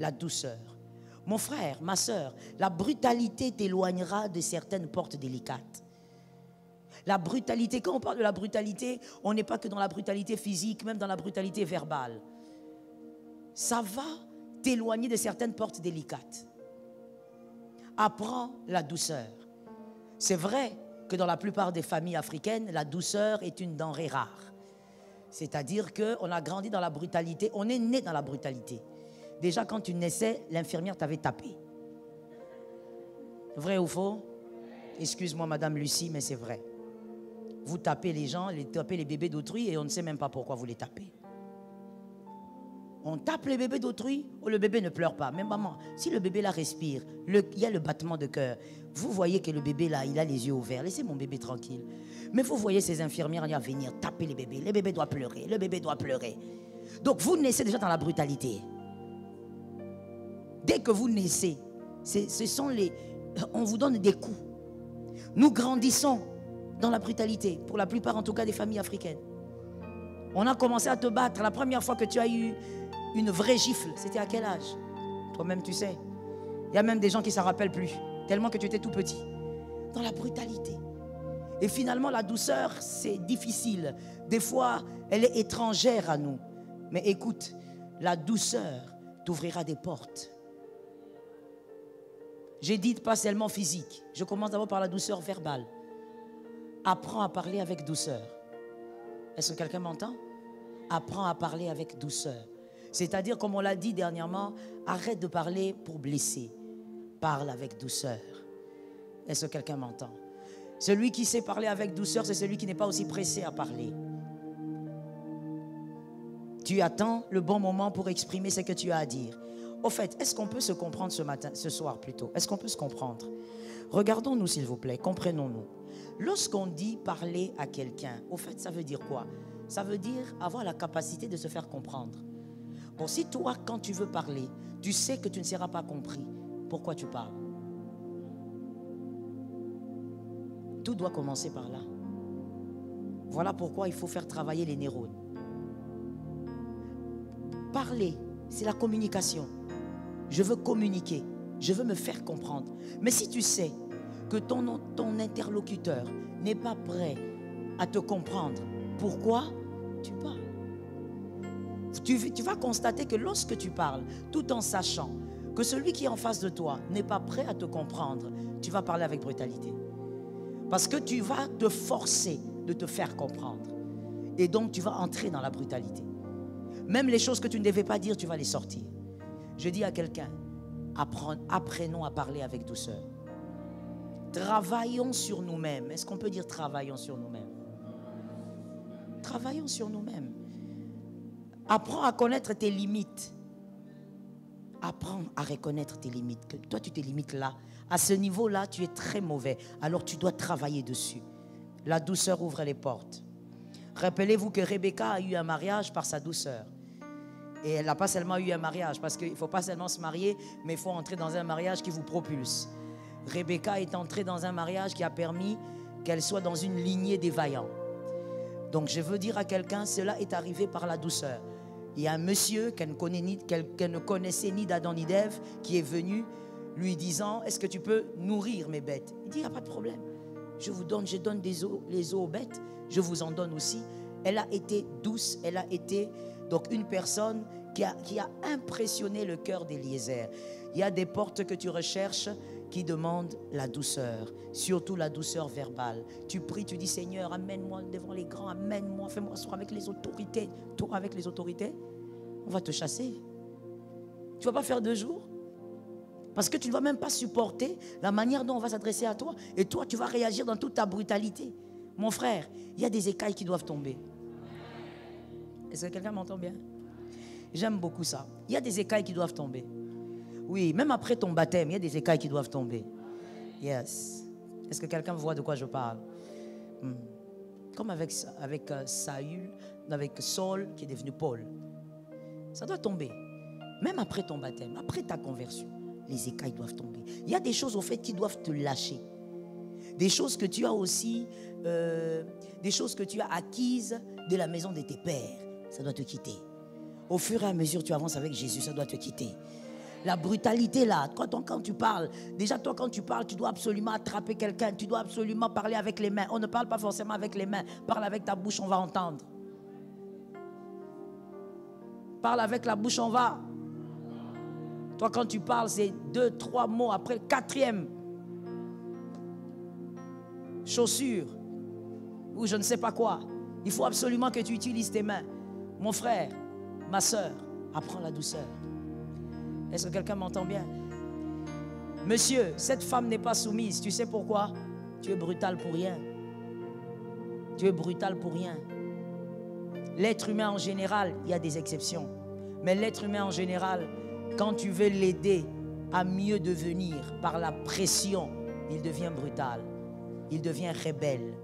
la douceur. Mon frère, ma soeur, la brutalité t'éloignera de certaines portes délicates. La brutalité, quand on parle de la brutalité, on n'est pas que dans la brutalité physique, même dans la brutalité verbale. Ça va t'éloigner de certaines portes délicates. Apprends la douceur. C'est vrai que dans la plupart des familles africaines, la douceur est une denrée rare. C'est-à-dire qu'on a grandi dans la brutalité, on est né dans la brutalité. Déjà, quand tu naissais, l'infirmière t'avait tapé. Vrai ou faux? Excuse-moi, Madame Lucie, mais c'est vrai. Vous tapez les gens, tapez les bébés d'autrui et on ne sait même pas pourquoi vous les tapez. On tape les bébés d'autrui, ou le bébé ne pleure pas. Même maman, si le bébé là respire, il y a le battement de cœur. Vous voyez que le bébé là, il a les yeux ouverts. Laissez mon bébé tranquille. Mais vous voyez ces infirmières là venir taper les bébés. Le bébé doit pleurer, le bébé doit pleurer. Donc vous naissez déjà dans la brutalité. Dès que vous naissez, on vous donne des coups. Nous grandissons dans la brutalité, pour la plupart en tout cas des familles africaines. On a commencé à te battre. La première fois que tu as eu une vraie gifle, c'était à quel âge? Toi-même tu sais. Il y a même des gens qui ne s'en rappellent plus, tellement que tu étais tout petit. Dans la brutalité. Et finalement la douceur, c'est difficile. Des fois, elle est étrangère à nous. Mais écoute, la douceur t'ouvrira des portes. J'ai dit pas seulement physique. Je commence d'abord par la douceur verbale. Apprends à parler avec douceur. Est-ce que quelqu'un m'entend? Apprends à parler avec douceur. C'est-à-dire, comme on l'a dit dernièrement, arrête de parler pour blesser. Parle avec douceur. Est-ce que quelqu'un m'entend? Celui qui sait parler avec douceur, c'est celui qui n'est pas aussi pressé à parler. Tu attends le bon moment pour exprimer ce que tu as à dire. Au fait, est-ce qu'on peut se comprendre ce soir plutôt? Est-ce qu'on peut se comprendre? Regardons-nous s'il vous plaît, comprenons-nous. Lorsqu'on dit parler à quelqu'un, au fait, ça veut dire quoi? Ça veut dire avoir la capacité de se faire comprendre. Bon, si toi, quand tu veux parler, tu sais que tu ne seras pas compris, pourquoi tu parles? Tout doit commencer par là. Voilà pourquoi il faut faire travailler les neurones. Parler, c'est la communication. Je veux communiquer, je veux me faire comprendre. Mais si tu sais que ton interlocuteur n'est pas prêt à te comprendre, pourquoi tu parles? Tu vas constater que lorsque tu parles, tout en sachant que celui qui est en face de toi n'est pas prêt à te comprendre, tu vas parler avec brutalité. Parce que tu vas te forcer de te faire comprendre. Et donc tu vas entrer dans la brutalité. Même les choses que tu ne devais pas dire, tu vas les sortir. Je dis à quelqu'un, apprenons à parler avec douceur. Travaillons sur nous-mêmes. Est-ce qu'on peut dire travaillons sur nous-mêmes? Travaillons sur nous-mêmes. Apprends à connaître tes limites. Apprends à reconnaître tes limites. Que toi, tu te limites là. À ce niveau-là, tu es très mauvais. Alors, tu dois travailler dessus. La douceur ouvre les portes. Rappelez-vous que Rebecca a eu un mariage par sa douceur. Et elle n'a pas seulement eu un mariage, parce qu'il ne faut pas seulement se marier, mais il faut entrer dans un mariage qui vous propulse. Rebecca est entrée dans un mariage qui a permis qu'elle soit dans une lignée des vaillants. Donc je veux dire à quelqu'un, cela est arrivé par la douceur. Il y a un monsieur qu'elle ne connaissait ni d'Adam ni d'Ève qui est venu lui disant, est-ce que tu peux nourrir mes bêtes? Il dit, il n'y a pas de problème. Je donne les eaux aux bêtes, je vous en donne aussi. Elle a été douce, elle a été donc une personne qui a impressionné le cœur d'Éliézer. Il y a des portes que tu recherches qui demandent la douceur, surtout la douceur verbale. Tu pries, tu dis Seigneur, amène-moi devant les grands, amène-moi, fais-moi asseoir avec les autorités. Toi, avec les autorités, on va te chasser. Tu ne vas pas faire 2 jours. Parce que tu ne vas même pas supporter la manière dont on va s'adresser à toi. Et toi, tu vas réagir dans toute ta brutalité. Mon frère, il y a des écailles qui doivent tomber. Est-ce que quelqu'un m'entend bien? J'aime beaucoup ça. Il y a des écailles qui doivent tomber. Oui, même après ton baptême, il y a des écailles qui doivent tomber. Yes. Est-ce que quelqu'un voit de quoi je parle? Comme avec Saül, avec Saul qui est devenu Paul. Ça doit tomber. Même après ton baptême, après ta conversion, les écailles doivent tomber. Il y a des choses au fait qui doivent te lâcher. Des choses que tu as aussi, des choses que tu as acquises de la maison de tes pères. Ça doit te quitter. Au fur et à mesure que tu avances avec Jésus, ça doit te quitter. La brutalité là, quand tu parles, déjà toi quand tu parles, tu dois absolument attraper quelqu'un, tu dois absolument parler avec les mains. On ne parle pas forcément avec les mains, parle avec ta bouche, on va entendre. Parle avec la bouche, on va. Toi quand tu parles, c'est 2, 3 mots, après le 4e. Chaussure, ou je ne sais pas quoi. Il faut absolument que tu utilises tes mains. Mon frère, ma soeur, apprends la douceur. Est-ce que quelqu'un m'entend bien? Monsieur, cette femme n'est pas soumise. Tu sais pourquoi? Tu es brutal pour rien. Tu es brutal pour rien. L'être humain en général, il y a des exceptions. Mais l'être humain en général, quand tu veux l'aider à mieux devenir par la pression, il devient brutal. Il devient rebelle.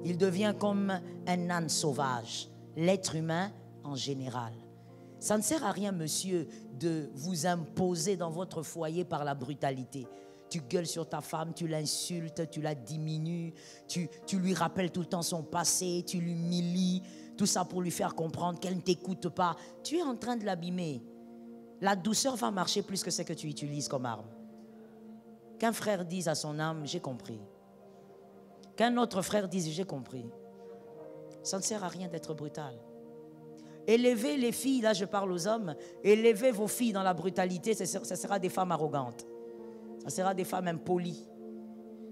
Il devient comme un âne sauvage. L'être humain en général. Ça ne sert à rien, monsieur, de vous imposer dans votre foyer par la brutalité. Tu gueules sur ta femme, tu l'insultes, tu la diminues, tu lui rappelles tout le temps son passé, tu l'humilies, tout ça pour lui faire comprendre qu'elle ne t'écoute pas. Tu es en train de l'abîmer. La douceur va marcher plus que ce que tu utilises comme arme. Qu'un frère dise à son âme, j'ai compris. Qu'un autre frère dise, j'ai compris. Ça ne sert à rien d'être brutal. Élevez les filles, là je parle aux hommes, élevez vos filles dans la brutalité, ça sera des femmes arrogantes. Ça sera des femmes impolies.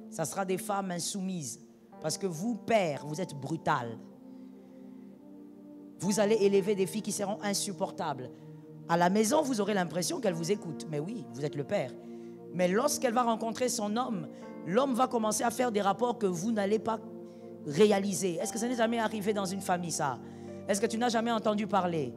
Ça sera des femmes insoumises. Parce que vous, père, vous êtes brutal. Vous allez élever des filles qui seront insupportables. À la maison, vous aurez l'impression qu'elles vous écoutent. Mais oui, vous êtes le père. Mais lorsqu'elle va rencontrer son homme, l'homme va commencer à faire des rapports que vous n'allez pas réaliser. Est-ce que ça n'est jamais arrivé dans une famille, ça? Est-ce que tu n'as jamais entendu parler?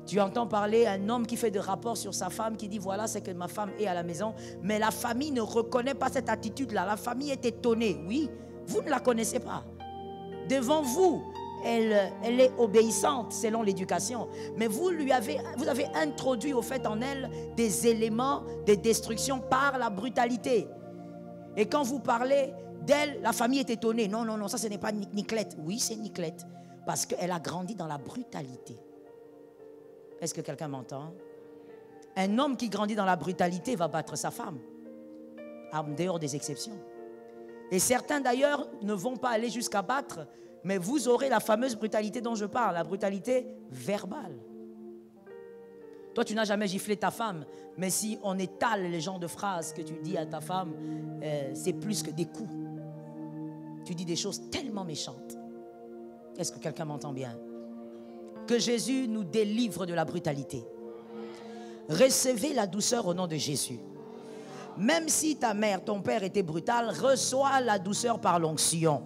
Tu entends parler un homme qui fait des rapports sur sa femme, qui dit voilà, c'est que ma femme est à la maison. Mais la famille ne reconnaît pas cette attitude-là. La famille est étonnée. Oui, vous ne la connaissez pas. Devant vous, elle est obéissante selon l'éducation. Mais vous avez introduit au fait en elle des éléments de destruction par la brutalité. Et quand vous parlez d'elle, la famille est étonnée. Non, non, non, ça ce n'est pas Niclette. Oui, c'est Niclette. Parce qu'elle a grandi dans la brutalité. Est-ce que quelqu'un m'entend? Un homme qui grandit dans la brutalité va battre sa femme. En dehors des exceptions. Et certains d'ailleurs ne vont pas aller jusqu'à battre, mais vous aurez la fameuse brutalité dont je parle, la brutalité verbale. Toi, tu n'as jamais giflé ta femme, mais si on étale les genres de phrases que tu dis à ta femme, c'est plus que des coups. Tu dis des choses tellement méchantes. Est-ce que quelqu'un m'entend bien? Que Jésus nous délivre de la brutalité. Recevez la douceur au nom de Jésus. Même si ta mère, ton père était brutal, reçois la douceur par l'onction.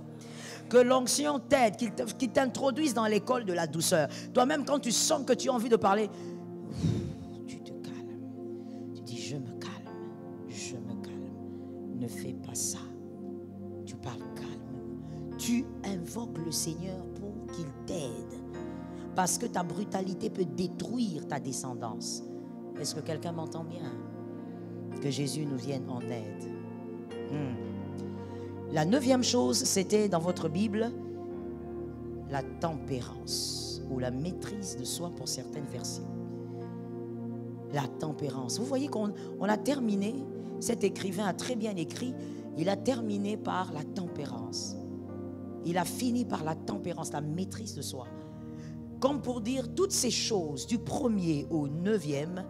Que l'onction t'aide, qu'il t'introduise dans l'école de la douceur. Toi-même, quand tu sens que tu as envie de parler, tu te calmes. Tu dis, je me calme, je me calme. Ne fais pas ça. Tu parles calme. Tu invoques le Seigneur pour qu'il t'aide. Parce que ta brutalité peut détruire ta descendance. Est-ce que quelqu'un m'entend bien? Que Jésus nous vienne en aide. La 9e chose, c'était dans votre Bible, la tempérance ou la maîtrise de soi pour certaines versions. La tempérance. Vous voyez qu'on a terminé, cet écrivain a très bien écrit, il a terminé par la tempérance. Il a fini par la tempérance, la maîtrise de soi. Comme pour dire toutes ces choses du 1er au 9e,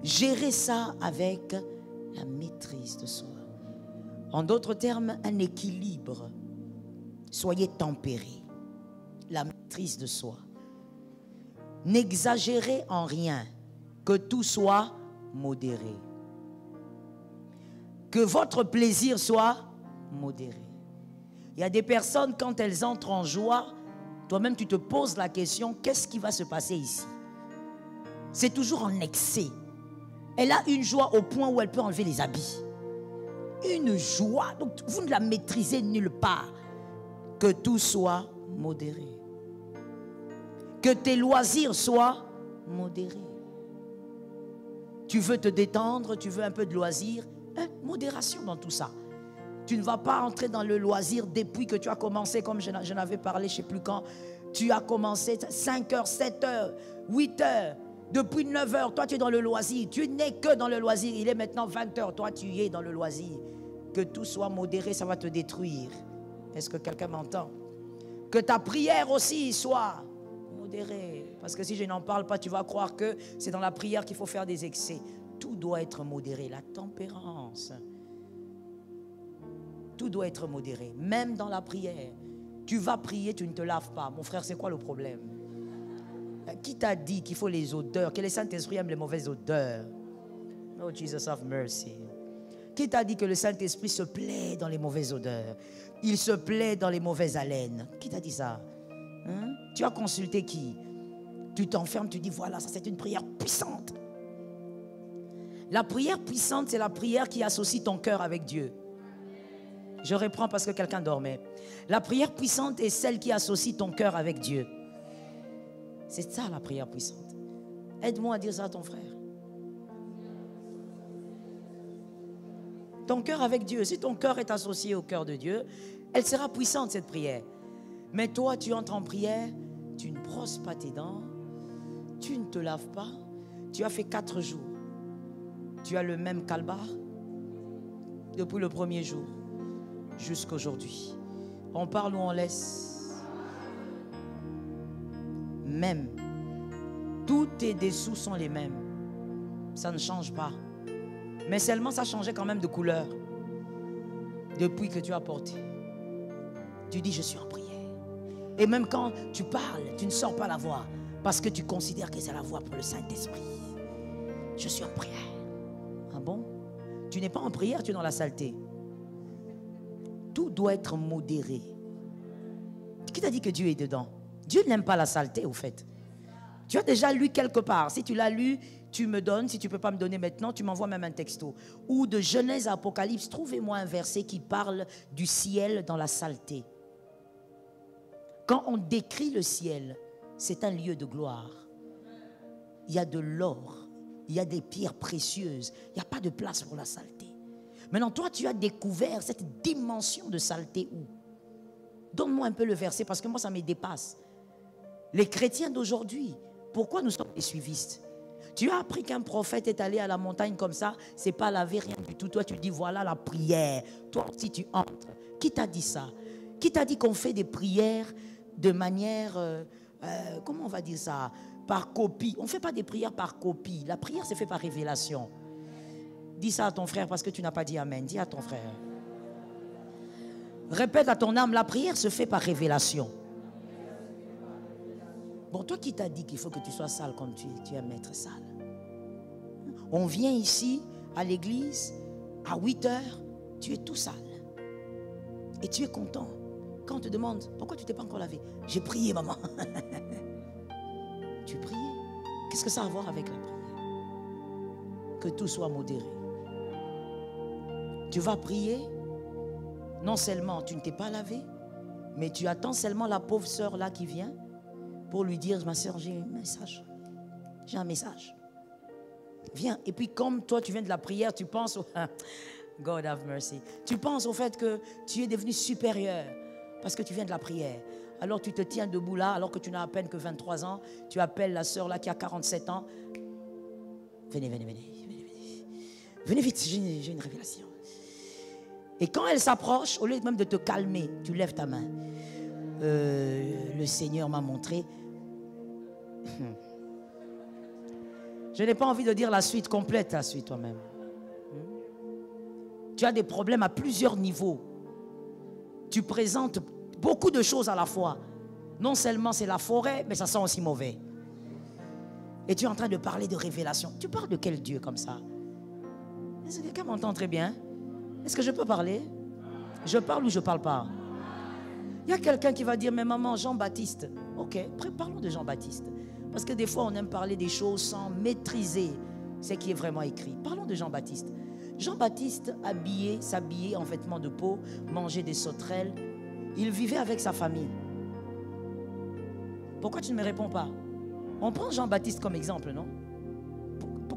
gérer ça avec la maîtrise de soi. En d'autres termes, un équilibre. Soyez tempérés. La maîtrise de soi. N'exagérez en rien. Que tout soit modéré. Que votre plaisir soit modéré. Il y a des personnes, quand elles entrent en joie, toi-même tu te poses la question, qu'est-ce qui va se passer ici? C'est toujours en excès. Elle a une joie au point où elle peut enlever les habits. Une joie, donc vous ne la maîtrisez nulle part. Que tout soit modéré. Que tes loisirs soient modérés. Tu veux te détendre, tu veux un peu de loisir, modération dans tout ça. Tu ne vas pas entrer dans le loisir depuis que tu as commencé, comme je n'avais parlé, je ne sais plus quand. Tu as commencé 5 heures, 7 heures, 8 heures. Depuis 9 heures, toi tu es dans le loisir. Tu n'es que dans le loisir. Il est maintenant 20 heures, toi tu es dans le loisir. Que tout soit modéré, ça va te détruire. Est-ce que quelqu'un m'entend? Que ta prière aussi soit modérée. Parce que si je n'en parle pas, tu vas croire que c'est dans la prière qu'il faut faire des excès. Tout doit être modéré. La tempérance. Tout doit être modéré. Même dans la prière. Tu vas prier, tu ne te laves pas. Mon frère, c'est quoi le problème? Qui t'a dit qu'il faut les odeurs? Que le Saint-Esprit aime les mauvaises odeurs? Oh, Jesus have mercy. Qui t'a dit que le Saint-Esprit se plaît dans les mauvaises odeurs? Il se plaît dans les mauvaises haleines. Qui t'a dit ça? Hein? Tu as consulté qui? Tu t'enfermes, tu dis voilà, ça c'est une prière puissante. La prière puissante, c'est la prière qui associe ton cœur avec Dieu. Je reprends parce que quelqu'un dormait. La prière puissante est celle qui associe ton cœur avec Dieu. C'est ça la prière puissante. Aide-moi à dire ça à ton frère. Ton cœur avec Dieu. Si ton cœur est associé au cœur de Dieu, elle sera puissante cette prière. Mais toi, tu entres en prière, tu ne brosses pas tes dents, tu ne te laves pas, tu as fait 4 jours. Tu as le même calbar depuis le premier jour jusqu'à aujourd'hui. On parle ou on laisse? Même. Tous tes dessous sont les mêmes. Ça ne change pas. Mais seulement ça changeait quand même de couleur. Depuis que tu as porté. Tu dis je suis en prière. Et même quand tu parles, tu ne sors pas la voix. Parce que tu considères que c'est la voix pour le Saint-Esprit. Je suis en prière. Ah bon? Tu n'es pas en prière, tu es dans la saleté. Tout doit être modéré. Qui t'a dit que Dieu est dedans? Dieu n'aime pas la saleté au fait. Tu as déjà lu quelque part. Si tu l'as lu, tu me donnes. Si tu ne peux pas me donner maintenant, tu m'envoies même un texto. Ou de Genèse à Apocalypse, trouvez-moi un verset qui parle du ciel dans la saleté. Quand on décrit le ciel, c'est un lieu de gloire. Il y a de l'or, il y a des pierres précieuses. Il n'y a pas de place pour la saleté. Maintenant, toi, tu as découvert cette dimension de saleté où? Donne-moi un peu le verset parce que moi, ça me dépasse. Les chrétiens d'aujourd'hui, pourquoi nous sommes des suivistes? Tu as appris qu'un prophète est allé à la montagne comme ça, c'est pas laver rien du tout. Toi, tu dis voilà la prière. Toi aussi, tu entres. Qui t'a dit ça? Qui t'a dit qu'on fait des prières de manière, comment on va dire ça? Par copie. On ne fait pas des prières par copie. La prière, c'est fait par révélation. Dis ça à ton frère parce que tu n'as pas dit amen. Dis à ton frère. Répète à ton âme, la prière se fait par révélation. Bon, toi qui t'as dit qu'il faut que tu sois sale comme tu es, tu es maître sale. On vient ici, à l'église, à 8 heures, tu es tout sale. Et tu es content. Quand on te demande, pourquoi tu ne t'es pas encore lavé? J'ai prié, maman. Tu priais. Qu'est-ce que ça a à voir avec la prière? Que tout soit modéré. Tu vas prier, non seulement tu ne t'es pas lavé, mais tu attends seulement la pauvre sœur là qui vient pour lui dire, ma sœur, j'ai un message. J'ai un message. Viens. Et puis comme toi tu viens de la prière, tu penses au... God have mercy. Tu penses au fait que tu es devenu supérieur parce que tu viens de la prière. Alors tu te tiens debout là, alors que tu n'as à peine que 23 ans. Tu appelles la sœur là qui a 47 ans. Venez, venez, venez. Venez vite, j'ai une révélation. Et quand elle s'approche, au lieu même de te calmer, tu lèves ta main. Le Seigneur m'a montré. Je n'ai pas envie de dire la suite complète, la suite toi-même. Tu as des problèmes à plusieurs niveaux. Tu présentes beaucoup de choses à la fois. Non seulement c'est la forêt, mais ça sent aussi mauvais. Et tu es en train de parler de révélation. Tu parles de quel Dieu comme ça? Est-ce que quelqu'un m'entend très bien? Est-ce que je peux parler? Je parle ou je ne parle pas? Il y a quelqu'un qui va dire, mais maman, Jean-Baptiste. Ok, parlons de Jean-Baptiste. Parce que des fois, on aime parler des choses sans maîtriser ce qui est vraiment écrit. Parlons de Jean-Baptiste. Jean-Baptiste s'habillait en vêtements de peau, mangeait des sauterelles. Il vivait avec sa famille. Pourquoi tu ne me réponds pas? On prend Jean-Baptiste comme exemple, non?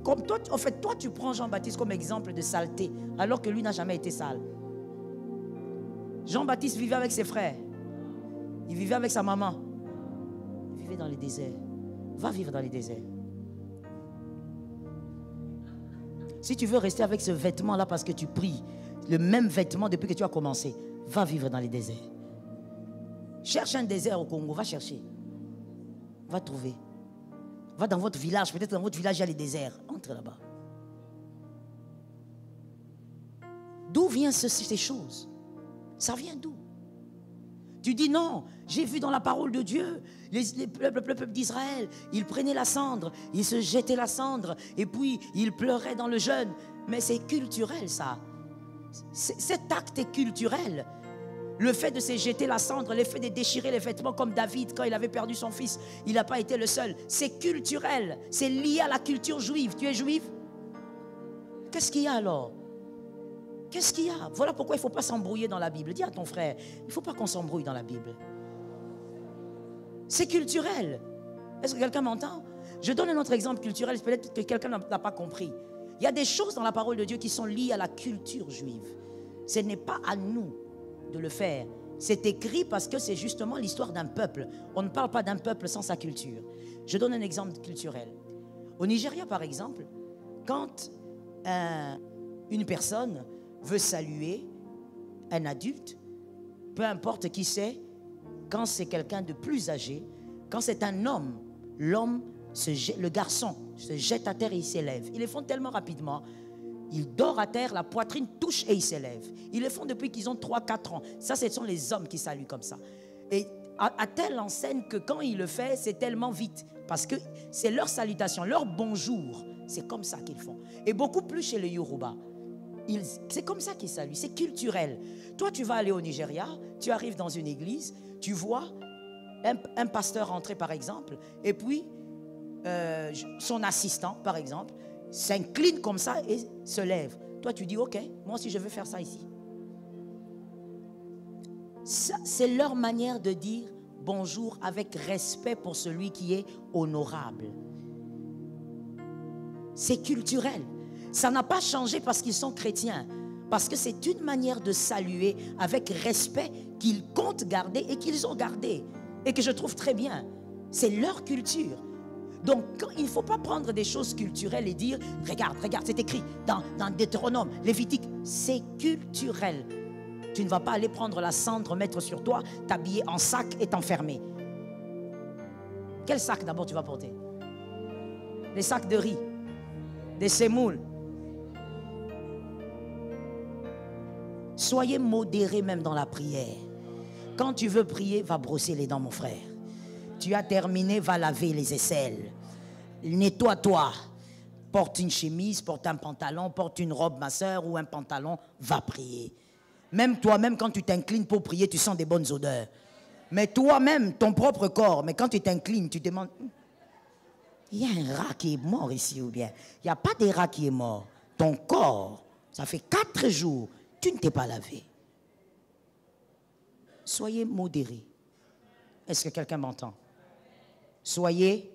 Comme toi, en fait, toi, tu prends Jean-Baptiste comme exemple de saleté, alors que lui n'a jamais été sale. Jean-Baptiste vivait avec ses frères. Il vivait avec sa maman. Il vivait dans les déserts. Va vivre dans les déserts. Si tu veux rester avec ce vêtement-là parce que tu pries, le même vêtement depuis que tu as commencé, va vivre dans les déserts. Cherche un désert au Congo, va chercher. Va trouver. Va dans votre village, peut-être dans votre village il y a les déserts. Entre là-bas. D'où viennent ces choses? Ça vient d'où? Tu dis non, j'ai vu dans la parole de Dieu, le peuple d'Israël, ils prenaient la cendre, ils se jetaient la cendre, et puis ils pleuraient dans le jeûne. Mais c'est culturel ça. Cet acte est culturel. Le fait de se jeter la cendre, le fait de déchirer les vêtements comme David quand il avait perdu son fils, il n'a pas été le seul. C'est culturel, c'est lié à la culture juive. Tu es juif? Qu'est-ce qu'il y a alors? Qu'est-ce qu'il y a? Voilà pourquoi il ne faut pas s'embrouiller dans la Bible. Dis à ton frère, il ne faut pas qu'on s'embrouille dans la Bible. C'est culturel. Est-ce que quelqu'un m'entend? Je donne un autre exemple culturel, peut-être que quelqu'un n'a pas compris. Il y a des choses dans la parole de Dieu qui sont liées à la culture juive. Ce n'est pas à nous de le faire. C'est écrit parce que c'est justement l'histoire d'un peuple. On ne parle pas d'un peuple sans sa culture. Je donne un exemple culturel. Au Nigeria, par exemple, quand une personne veut saluer un adulte, peu importe qui c'est, quand c'est quelqu'un de plus âgé, quand c'est un homme, le garçon se jette à terre et il s'élève. Ils le font tellement rapidement. Il dort à terre, la poitrine touche et il s'élève. Ils le font depuis qu'ils ont 3-4 ans. Ça, ce sont les hommes qui saluent comme ça. Et à telle enseigne que quand il le fait, c'est tellement vite. Parce que c'est leur salutation, leur bonjour. C'est comme ça qu'ils font. Et beaucoup plus chez les Yoruba. C'est comme ça qu'ils saluent, c'est culturel. Toi, tu vas aller au Nigeria, tu arrives dans une église, tu vois un pasteur entrer par exemple, et puis son assistant par exemple, s'incline comme ça et se lève. Toi, tu dis, ok, moi aussi je veux faire ça ici. C'est leur manière de dire bonjour avec respect pour celui qui est honorable. C'est culturel. Ça n'a pas changé parce qu'ils sont chrétiens. Parce que c'est une manière de saluer avec respect qu'ils comptent garder et qu'ils ont gardé. Et que je trouve très bien. C'est leur culture. Donc, il ne faut pas prendre des choses culturelles et dire, regarde, c'est écrit dans Deutéronome, Lévitique. C'est culturel. Tu ne vas pas aller prendre la cendre, mettre sur toi, t'habiller en sac et t'enfermer. Quel sac d'abord tu vas porter? Les sacs de riz, des semoules. Soyez modérés même dans la prière. Quand tu veux prier, va brosser les dents, mon frère. Tu as terminé, va laver les aisselles. Nettoie-toi. Porte une chemise, porte un pantalon, porte une robe, ma soeur, ou un pantalon, va prier. Même toi-même, quand tu t'inclines pour prier, tu sens des bonnes odeurs. Mais toi-même, ton propre corps, mais quand tu t'inclines, tu te demandes, il y a un rat qui est mort ici ou bien? Il n'y a pas de rat qui est mort. Ton corps, ça fait 4 jours, tu ne t'es pas lavé. Soyez modérés. Est-ce que quelqu'un m'entend? Soyez